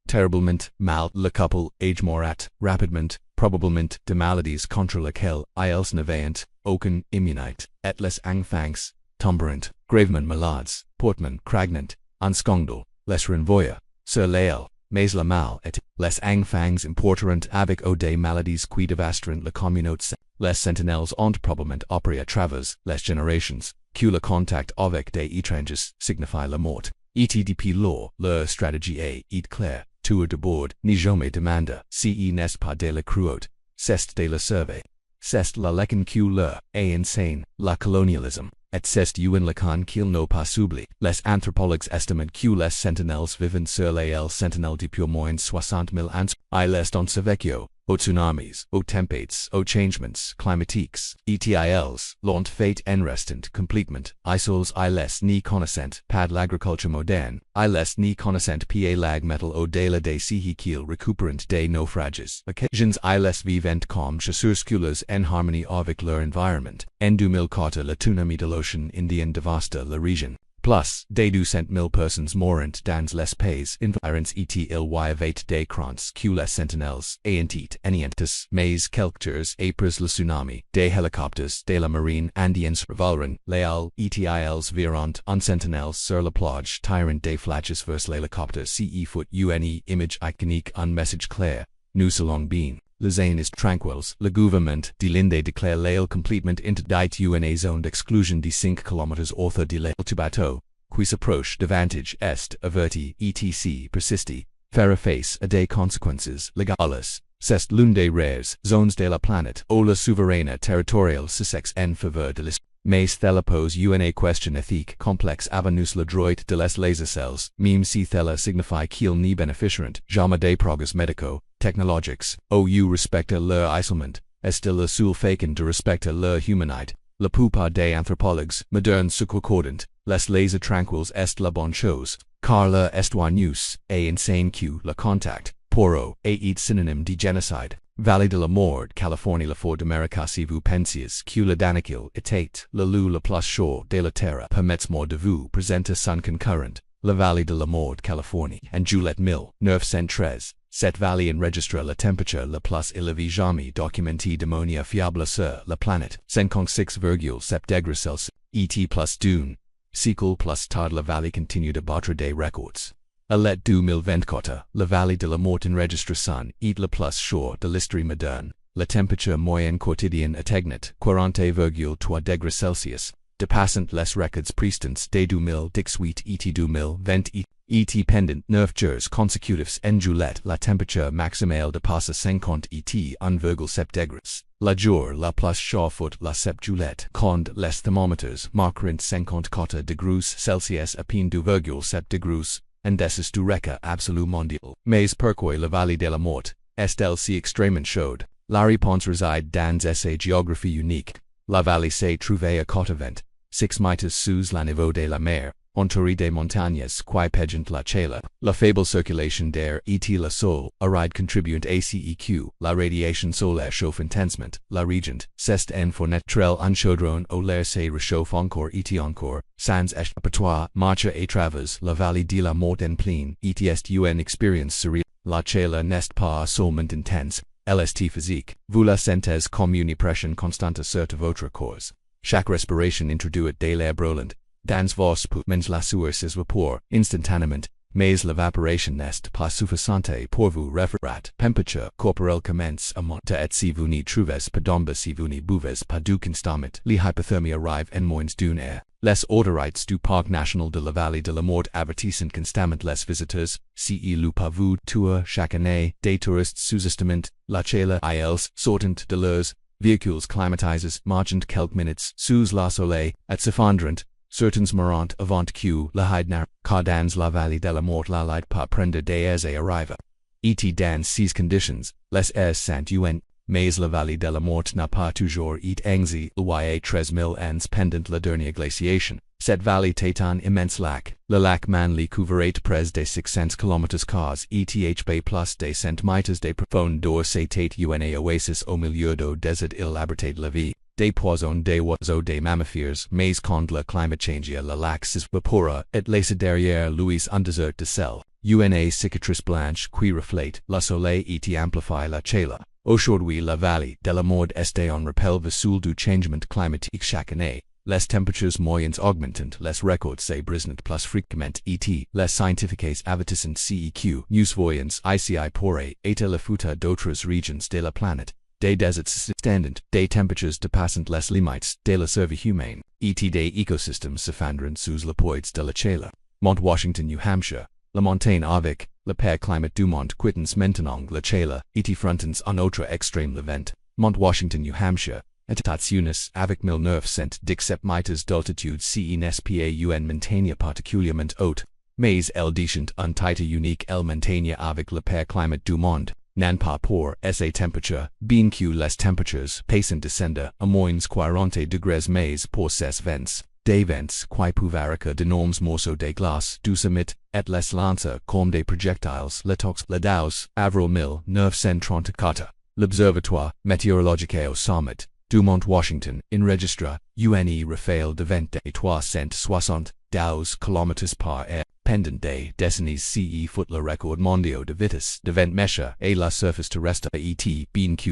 terriblement mal. Le couple âgé mourut rapidement, probablement de maladies contre lesquelles ils n'avaient aucune immunité, et les enfants tombèrent gravement malades. Portman craignant un scandale, les renvoya sur l'île, mais le mal était. Les enfants importèrent avec eux des maladies qui dévasteront la communauté. Les sentinelles ont probablement appris à travers les générations que le contact avec des étrangers signifie la mort. Et depuis lors, leur stratégie est claire. Tuer de bord, ni jamais demanda si n'est pas de la cruauté, c'est de la survie. C'est la leçon que leur est insane, la colonialisme. et c'est un lacan qu'il no pas s'oublie. Les anthropologues estiment que les sentinelles vivant sur les sentinelles depuis au moins 60 000 ans, ils ont survécu aux tsunamis, aux tempêtes, aux changements climatiques, etils, l'ont fait en restant complètement isolés. Ils ni connaissent pas l'agriculture moderne, ils ni connaissent pas lag metal au delà des sihi qu'ils récupèrent des naufrages. Occasions ils vivent comme chasseurs-cueilleurs en harmonie avec leur environnement. En 2004 le tsunami de l'océan Indien dévasta la région. Plus, des 200 000 personnes mourant dans les pays environs et il y avait des craintes que les sentinelles aient enientes, mais quelques jours après le tsunami, des hélicoptères de la marine indienne revolèrent les ils viront un sentinelle sur la plage tirant des flèches vers l'hélicoptère foot une image iconique un message clair, nous allons bien. Les zones tranquilles, le gouvernement de l'Inde déclare l'île complètement interdite une zone d'exclusion de 5 km autour de l'île du bateau, qui s'approche davantage est averti etc. persiste, faire face à des conséquences légales. C'est l'une des rares zones de la planète où la souveraineté territoriale s'exerce en faveur de l'esprit. Mais cela pose une question éthique complexe avant nous le droit de les essels, même si cela signifie qu'ils n'y bénéficieront jamais des progrès médicaux, technologiques, ou respecter leur isolement, est le seul façon de respecter leur humanité. La plupart des anthropologues modernes se concordent, les tranquilles est la bonne chose, car leur histoire nous est insane que le contact, poro, est synonyme de génocide. Vallée de la mort, Californie. La fort d'Amérique. Si vous pensiez que le Danakil était le lieu le plus chaud de la terre, permettez-moi de vous présenter son concurrent, la vallée de la mort, Californie. En juillet 1913, cette vallée enregistra la température la plus élevée jamais documentée de manière fiable sur la planète, 56,7 degrés Celsius, et plus d'une siècle plus tard la vallée continue de battre des records. À l'et 2024, la vallée de la mort enregistre son et le plus chaud de l'histoire moderne. La température moyenne quotidienne atteignait 40,3 degrés Celsius, dépassant les records précédents de 2018 et 2020 et pendant 9 jours consécutifs en juillet. La température maximale dépasse 50,7 degrés. La jour la plus chaude fut la 7 juillet, quand les thermomètres marqueront 54 degrés Celsius à peine 2,7 degrés. Indices du record absolu mondial. Mais pourquoi la vallée de la mort est-elle si extrêmement chaude? La réponse réside dans sa géographie unique. La vallée s'est trouvée à 86 mètres sous le niveau de la mer, entourée des montagnes qui pageant la chaleur. La faible circulation d'air et le sol aride contribuent à ce la radiation solaire chauffe intensement. La région c'est en fournetrel un chaudron où l'air se réchauffe encore et encore, sans échappatoire, marche à travers la vallée de la mort en pleine, et est une expérience surréale. La chaleur n'est pas seulement intense, elle est physique. Vous la sentez comme une pression constante sur votre corps. Chaque respiration introduit de l'air brûlant dans vos poumons. La sueur s'évapore instantanément, mais l'évaporation n'est pas suffisante pour vous refroidir. Température corporelle commence à monter et si vous n'y trouvez pas d'ombre, si vous n'y buvez pas d'eau constamment, l'hypothermie arrive en moins d'une heure. Les autorités du parc national de la vallée de la mort avertissent constamment les visiteurs, si le pas vous tuer chaque année, des touristes sous-estiment la chaleur. Ils sortent de leurs véhicules climatisés, marchant quelques minutes sous le soleil, et s'effondrent. Certains mourant avant que la haine car dans la vallée de la mort la light pas prendre des airs et arrive. Et dans ces conditions, les airs sont un, mais la vallée de la mort n'a pas toujours été ainsi. Il y a 3000 ans pendant la dernière glaciation. Cette vallée est un immense lac. Le lac Manly couvrait près de 600 km cars et thb plus de 100 mètres de profondeur. C'était une oasis au milieu du désert. Il abritait la vie des poissons, des oiseaux, des mammifères, mais quand le climat change, le lac s'évapora et laisse derrière lui un désert de sel. Une cicatrice blanche qui reflète le soleil et amplifie la chaleur. Aujourd'hui, la vallée de la mort est en rappel visuel du changement climatique chaque année. Les températures moyennes augmentent, les records se brisent plus fréquemment et les scientifiques avertissent que nous voyons ici pourrait être le futur d'autres régions de la planète. Des deserts s'étendent, des températures dépassant les limites de la survie humaine, et des écosystèmes s'effondrent sous le poids de la chaleur. Mont Washington, New Hampshire, la montagne avec le pire climat du monde quittance maintenant la chaleur et frontons un autre extrême le vent. Mont Washington, New Hampshire, etats unis avec 1900 dixsept mitas d'altitude CENSPA un montagna particulièrement haute, mais el decent un titre unique el montagna avec le père climate du monde, nan pas pour sa temperature, bien que les temperatures passent descendre à moins 40 degrés mais pour ses vents. Des vents qui peuvent d'énormes morceaux de glace du summit, et les lancer comme des projectiles le tox le 12 avril 1934. L'Observatoire météorologique au sommet du Mont Washington enregistre une rafale de vent de 372 km par heure. Pendant des décennies foot le record mondial de vitesse de vent mecha et la surface terrestre bien que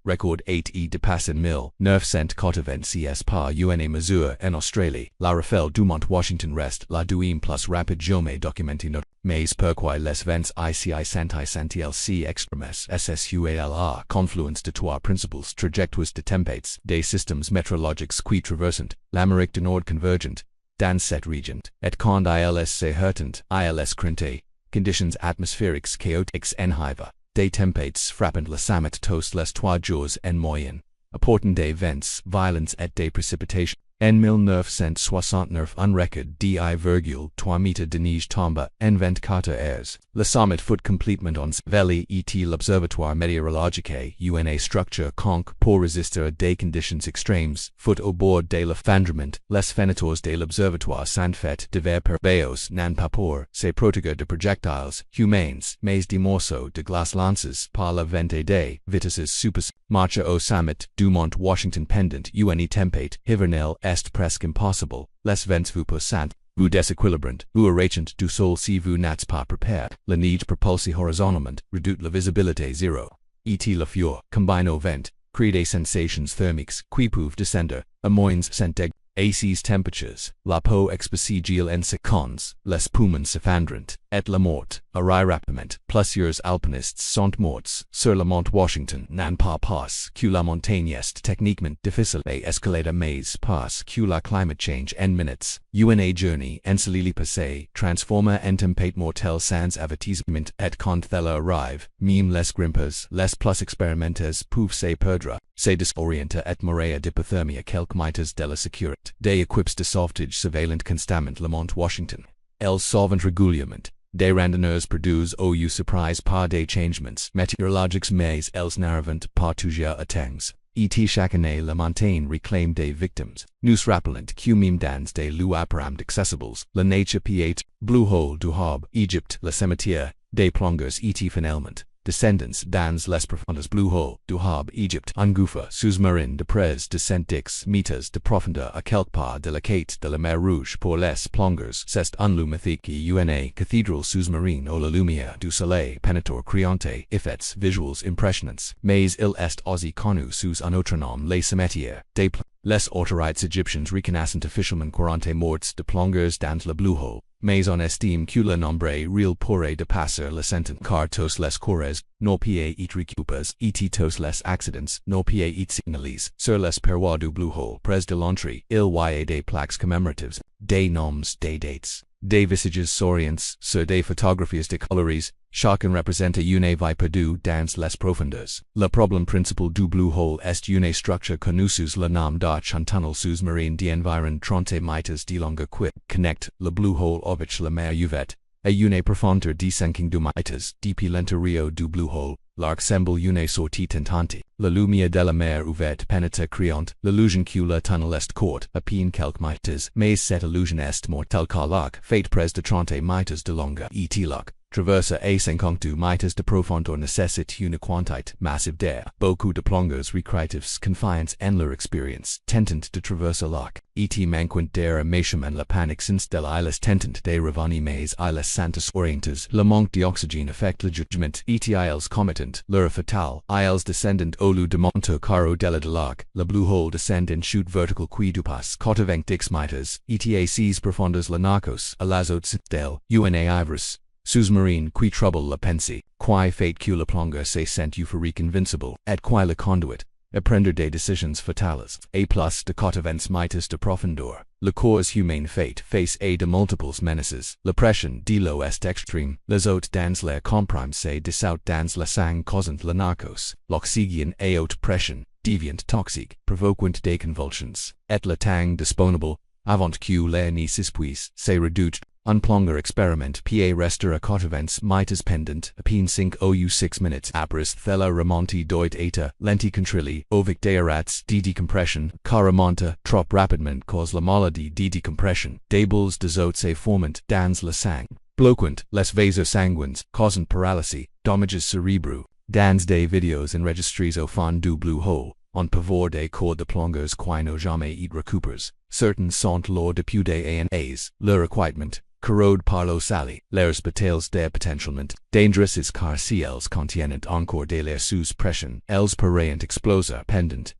record 8 dépasse 1986 par une mesure en Australie. La rafale du Mont Washington reste la deuxième plus rapide jamais documentée mais pourquoi les vents ici sentilc extremes SSUALA confluence de trois principales trajectoires de tempêtes des systèmes météorologiques qui traversent l'Amérique du Nord convergent dans cette région, et quand ils se heurtent, ils craignent conditions atmosphériques chaotiques en hiver, des tempêtes frappant le summit tous les 3 jours en moyenne, apportant des vents violents et des précipitations. En 1969 un record d'1,3 mètres de neige tomba en 24 heures. Le summit fut complètement en vallées et l'Observatoire météorologique une structure conque pour résister à des conditions extrêmes fut au bord de l'effondrement. Les fenêtres de l'Observatoire sont faites de verre per bayos non pas pour se protéger de projectiles humains mais des morceaux de glace lancés par le vent et des vitesses supérieures. Marcha au summit du Mont Washington pendant une tempête hivernale est presque impossible. Les vents vous poussant, vous déséquilibrant, vous arrachant du sol si vous n'êtes pas préparé. La neige propulsée horizontalement réduit la visibilité zéro. Et la fure, combine au vent, crée des sensations thermiques qui peuvent descendre à moins 100 degrés. À ces temperatures, la peau expésie en secondes, les poumons s'effondrent, et la mort arrive rapidement. Plusieurs alpinistes sont morts sur le Mont Washington, non pas parce que la montagne est techniquement difficile à escalader mais parce que la climate change en minutes. Une journée ensoleillée passée transforma en tempête mortelle sans avertissement et quand elle arrive, même les grimpeurs, les plus expérimentés peuvent se perdre, se désorienter et mourir d'hypothermie quelques mètres de la sécurité. Des équipes de sauvetage surveillant constamment le Mont Washington. Elles sauvent régulièrement. Des randonneurs produisent au surprise par des changements météorologiques mais elles n'arrivent pas toujours à temps. Et chaque année la montagne réclame des victimes. Nous rappelant que même dans des lieux apparemment accessibles, la nature peut Blue Hole du Hob, Égypte, le cimetière, des plongeurs et finalement. Descendants dans les profondes Blue Hole du Hob, Égypte, un gouffre sous-marin de près de 110 mètres de profondeur à quelque part de la quête de la mer Rouge pour les plongeurs. C'est un lieu mythique et une cathédrale sous-marine où la lumière du soleil pénètre créant effets visuels impressionnants. Mais il est aussi connu sous un autre nom, les cimetières des plongeurs. Les autorités égyptiennes reconnaissent officiellement 40 morts de plongeurs dans le Blue Hole. Mais on estime que le nombre réel pourrait dépasser le centaine car tous les corps no pieds et récupérés et tous les accidents no pieds et signalisés sur les parois du Blue Hole près de l'entrée. Il y a des plaques commémoratives, des noms, des dates, des visages souriants sur des photographies de coloris. Chacun représente une vie perdue dans les profondeurs. Le problème principal du Blue Hole est une structure connue sous le nom d'arche un tunnel sous-marin d'environ 30 mètres de longueur qui connecte le Blue Hole avec la mer Ouverte. À une profondeur de 52 mètres depuis l'intérieur du Blue Hole, l'arc semble une sortie tentante. La lumière de la mer Ouverte pénètre créant l'illusion que le tunnel est court à peine quelques mètres, mais cette illusion est mortelle car l'arc fait près de 30 mètres de longueur et l'arc traversa à 52 mètres de profondeur nécessite une quantité massive d'air. Beaucoup de plongeurs récréatifs confiance en leur expérience, tentant de traverser l'arc. Et manquant d'air méchamment la panique s'installe ils tentant de revenir mais ils sont orientés. Le manque d'oxygène affecte le jugement et ils commettent l'erreur fatale. Ils descendent au lieu de monter car au-delà de l'arc, le Blue Hole descend en chute verticale qui dépasse 90 mètres. Et à ces profondeurs le narcos, à l'azote s'installe, une ivresse sous-marine qui trouble la pensée, qui fait que le plongeur se sent euphorique invincible, et qui le conduit à prendre des décisions fatales. A plus de 80 mètres de profondeur, le corps humain fait face à de multiples menaces. La pression de l'eau est extrême, les hôtes dans l'air compriment se dissout dans le sang causant le narcos. L'oxygène à haute pression, deviant toxique, provoquant des convulsions, et le temps disponible, avant que les nices puissent se redoute, un plonger experiment pa rester à 80 mitas pendant, apine 5 ou 6 minutes après thela remonti doit eta, lenti contrilli, ovic dearats de decompression, car remonta, trop rapidement cause la maladie de decompression, des bulles d'azote se formant, dans le sang, bloquant, les vasos sanguins, causant paralysie, dommages cerebraux, dans des vidéos enregistrées au fond du blue hole, on pavor des corps de plongeurs qui n'ont jamais et recoupers, certains sont lors depuis des années, leur acquittement, corrode par l'eau salée, leurs battles de potentiellement, dangerous is car si elles contiennent encore de l'air sous pression, elles pourraient exploser pendant,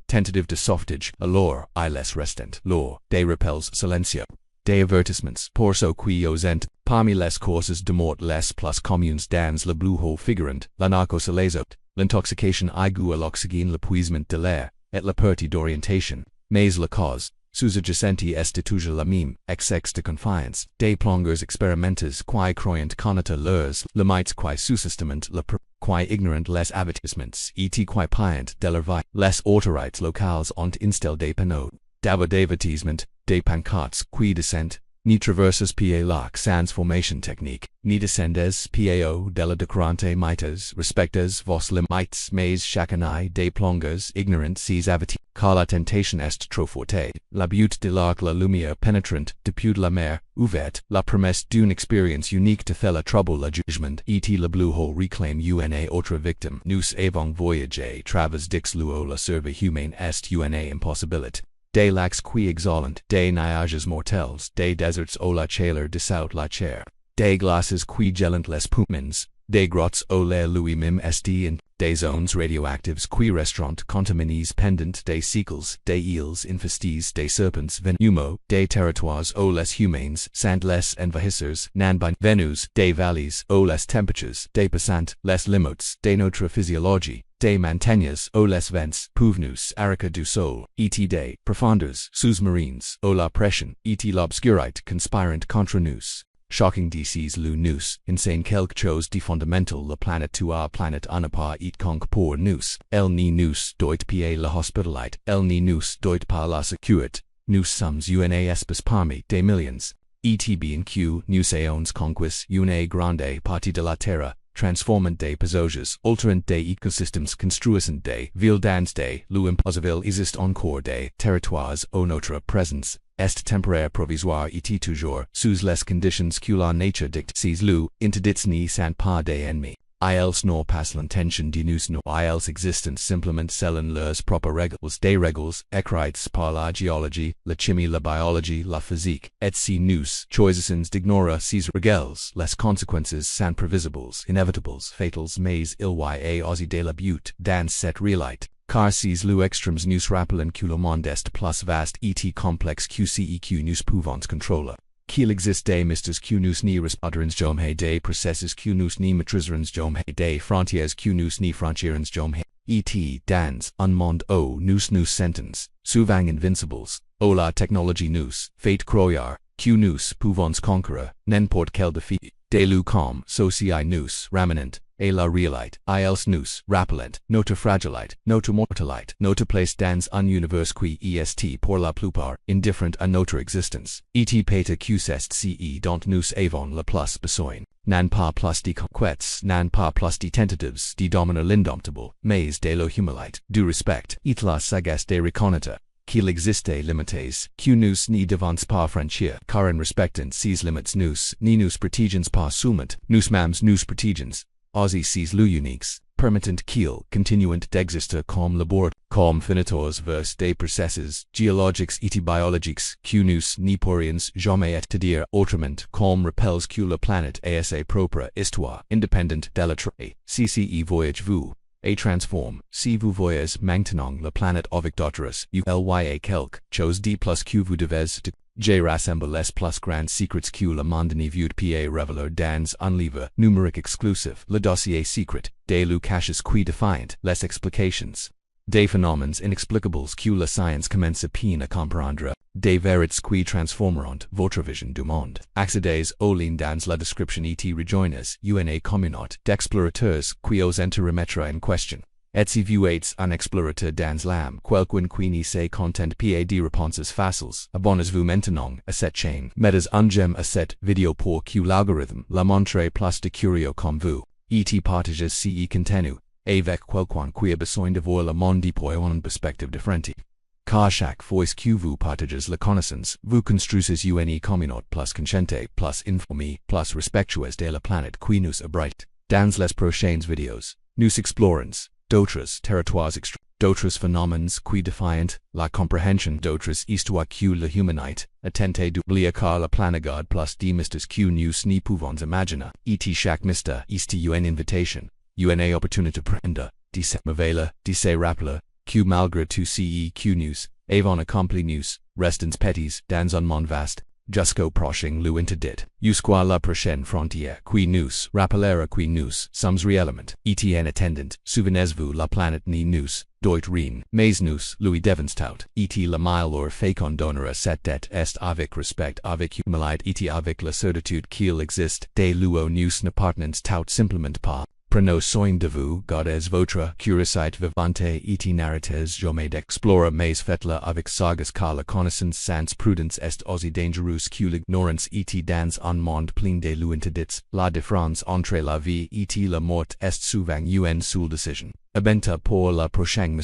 tentative de sauvetage, alors, les restant, lors, des rappels silencieux, des avertissements, pour ceux qui osent, parmi les causes de mort les plus communes dans le blue hole figurant, la narcose les autres, l'intoxication aiguë à l'oxygène, l'épuisement de l'air, et la perte d'orientation, mais la cause, sous-adjacente est toujours la même, XX de confiance, des plongeurs expérimenters qui croyant connaître leurs limites qui sous-estimant le qui ignorant les avertissements, et qui payant de leur vie, les autorités locales ont installé des panneaux d'avertissement, des pancartes qui descendent, ni traversas pa lac sans formation technique, ni descendes pao de la decrante mitas, respectes vos limites mais chacun des plongeurs ignorant ces avertis, car la tentation est trop forte, la butte de l'arc la lumière pénétrante depuis la mer, ouverte, la promesse d'une expérience unique te fait la trouble le jugement, et le blue hole réclame une autre victime, nous avons voyagé travers dix luo la survie humaine est une impossibilité. Des lacs qui exhalent, des nuages mortels, des deserts au la chaleur de saute la chair, des glaces qui gelant les poumons, des grottes au les lui-même est des zones radioactives qui restent contaminées pendant des siècles, des îles infestées des serpents venumeaux, des territoires au les humains, sans les envahisseurs, nan venus, des vallées au les temperatures, des passants, les limites, de notre physiologie, des montagnes au les vents, pouvenus, arica du sol, et des profondeurs, sous-marines, au la pression, et l'obscurité conspirant contre nous. Shocking DC's le nous, insane quelque chose de fondamental la planète to our planet on pas et conque pour nous, el ni nous doit pa la hospitalite, el ni nous doit pas la sécurité, nous sommes une espèce parmi des millions, etbnq nous eons conquis une grande partie de la terre, transformant des paysages, alterant des écosystèmes, construisant des villes dans des lieux impossibles existe encore des territoires où notre présence est temporaire provisoire et toujours sous les conditions que la nature dicte. Ces lieux interdits ne sont pas des ennemis. Ils n'ont pas l'intention de nous ils existent simplement selon leurs propres règles, des règles écrites par la géologie, la chimie, la biologie, la physique, et si nous choisissons d'ignorer ces règles, les conséquences sont prévisibles, inévitables, fatales, mais il y a aussi de la beauté dans cette réalité. Car ces lieux extrêmes nous rappellent que le monde est plus vaste et complexe que nous pouvons contrôler. Qu'il existe des mystères que nous ne respondrons jamais, des processus que nous ne maîtriserons jamais, des frontières que nous ne franchirons jamais. Et dans un monde où nous nous sentons souvent invincibles, où la technologie nous fait croire que nous pouvons conquérir n'importe quel défi, des lieux comme ceux-ci nous ramenant et la réalité, ils nous rappellent notre fragilité, notre mortalité, notre place dans un univers qui est pour la plupart indifferent à notre existence, et peta que c'est ce dont nous avons le plus besoin, non pas plus de conquêtes, non pas plus de tentatives de dominer l'indomptable, mais de l'humilité, du respect, et la sagesse de reconnaître qu'il existe limites que nous ne devons pas franchir, car en respectant ces limites nous ne nous protégeons pas seulement, nous-mêmes nous protégeons. Aussi ces lieux uniques, permettant qu'ils continuent d'exister comme labor, comme finitors vers des processus géologiques et biologiques que nous ne pourrions jamais étudier autrement, comme rappels que la planète a sa propre histoire, indépendante de la Terre. Si voyagez-vous, et transforme, si vous voyez maintenant la planète avec d'autres, quelque chose de plus que vous devez de J rassemble les plus grands secrets que le monde ne veut pas révéler dans un livre numérique exclusif, le dossier secret, des lieux cachés qui défiant les explications, des phénomènes inexplicables que la science commence à peine à comprendre, des vérités qui transformeront votre vision du monde. Accédez au lien dans la description et rejoignez une communauté d'explorateurs qui osent remettre en question Et si vous êtes un explorateur dans l'âme, quelqu'un qui ne sait content pas de réponses faciles, abonnez-vous maintenant à cette chaîne. Mettez un j'aime à cette vidéo pour que l'algorithme la montre plus de curieux comme vous. Et partagez ce contenu avec quelqu'un qui a besoin de voir le monde depuis une perspective différente. Car chaque fois que vous partagez la connaissance, vous construisez une communauté plus consciente, plus informée, plus respectueuse de la planète qui nous abrite. Dans les prochaines vidéos, nous explorons d'autres territoires d'autres phénomènes qui défient la compréhension d'autres histoires que l'humanité a tenté d'oublier car la planète plus de mystères que nous ne pouvons imaginer. Et chaque mystère est une invitation, une opportunité prendre, de se révéler, de se rappeler, que malgré tout ce que nous avons accompli nous restons petits dans un monde vaste. Jusqu'au prochain Lieux INTERDITS. Jusqu'à la prochaine frontière qui nous rappellera que nous sommes réellement. Et en attendant, souvenez-vous la planète ne nous doit rien, mais nous lui devons tout. Et la meilleure façon d'honorer cette dette est avec respect, avec humilité et avec la certitude qu'il existe des lieux nous n'appartenons tout simplement pas. Prenez soin de vous, gardez votre curiosité vivante et n'arrêtez jamais d'explorer, mais faites-le avec sagesse car la connaissance sans prudence est aussi dangereuse que l'ignorance et dans un monde plein de lieux interdits. La différence entre la vie et la mort est souvent une seule décision. À bientôt pour la prochaine